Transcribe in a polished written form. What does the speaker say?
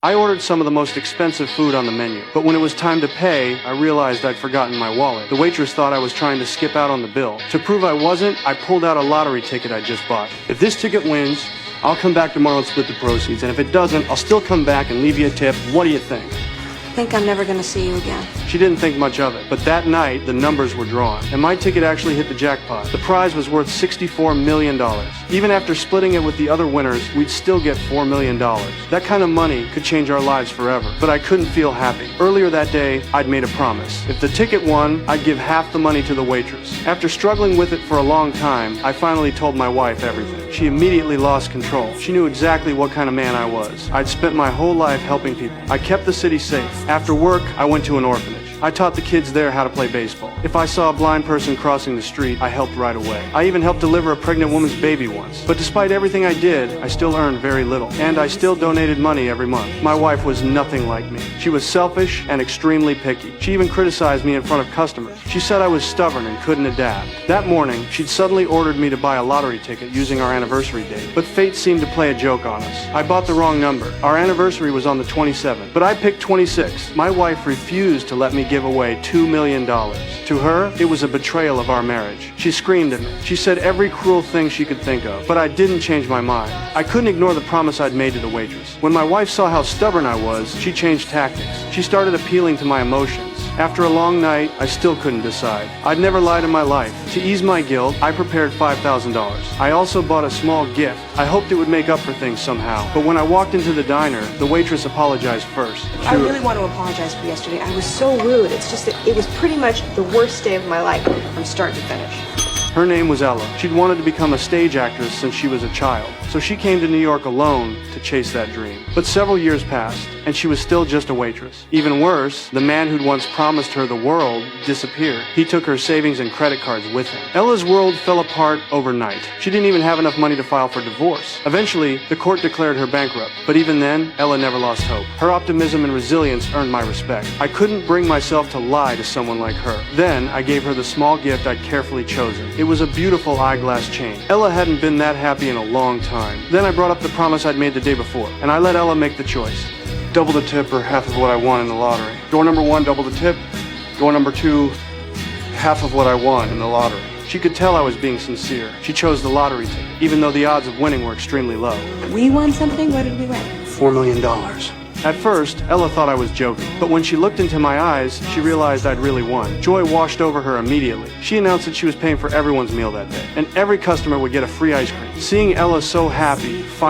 I ordered some of the most expensive food on the menu, but when it was time to pay, I realized I'd forgotten my wallet. The waitress thought I was trying to skip out on the bill. To prove I wasn't, I pulled out a lottery ticket I just bought. If this ticket wins, I'll come back tomorrow and split the proceeds, and if it doesn't, I'll still come back and leave you a tip. What do you think? I think I'm never gonna see you again. She didn't think much of it, but that night, the numbers were drawn, and my ticket actually hit the jackpot. The prize was worth $64 million. Even after splitting it with the other winners, we'd still get $4 million. That kind of money could change our lives forever, but I couldn't feel happy. Earlier that day, I'd made a promise. If the ticket won, I'd give half the money to the waitress. After struggling with it for a long time, I finally told my wife everything. She immediately lost control. She knew exactly what kind of man I was. I'd spent my whole life helping people. I kept the city safe. After work, I went to an orphanage. I taught the kids there how to play baseball. If I saw a blind person crossing the street, I helped right away. I even helped deliver a pregnant woman's baby once. But despite everything I did, I still earned very little. And I still donated money every month. My wife was nothing like me. She was selfish and extremely picky. She even criticized me in front of customers. She said I was stubborn and couldn't adapt. That morning, she'd suddenly ordered me to buy a lottery ticket using our anniversary date. But fate seemed to play a joke on us. I bought the wrong number. Our anniversary was on the 27th, but I picked 26. My wife refused to let me give away $2 million. To her, it was a betrayal of our marriage. She screamed at me. She said every cruel thing she could think of, but I didn't change my mind. I couldn't ignore the promise I'd made to the waitress. When my wife saw how stubborn I was, she changed tactics. She started appealing to my emotions. After a long night, I still couldn't decide. I'd never lied in my life. To ease my guilt, I prepared $5,000. I also bought a small gift. I hoped it would make up for things somehow. But when I walked into the diner, the waitress apologized first. I really want to apologize for yesterday. I was so rude. It's just that it was pretty much the worst day of my life from start to finish. Her name was Ella. She'd wanted to become a stage actress since she was a child, so she came to New York alone to chase that dream. But several years passed, and she was still just a waitress. Even worse, the man who'd once promised her the world disappeared. He took her savings and credit cards with him. Ella's world fell apart overnight. She didn't even have enough money to file for divorce. Eventually, the court declared her bankrupt, but even then, Ella never lost hope. Her optimism and resilience earned my respect. I couldn't bring myself to lie to someone like her. Then, I gave her the small gift I'd carefully chosen. It was a beautiful eyeglass chain. Ella hadn't been that happy in a long time. Then I brought up the promise I'd made the day before, and I let Ella make the choice. Double the tip or half of what I won in the lottery. Door number 1, double the tip. Door number 2, half of what I won in the lottery. She could tell I was being sincere. She chose the lottery ticket, even though the odds of winning were extremely low. We won something? What did we win? $4 million. At first, Ella thought I was joking, but when she looked into my eyes, she realized I'd really won. Joy washed over her immediately. She announced that she was paying for everyone's meal that day, and every customer would get a free ice cream. Seeing Ella so happy finally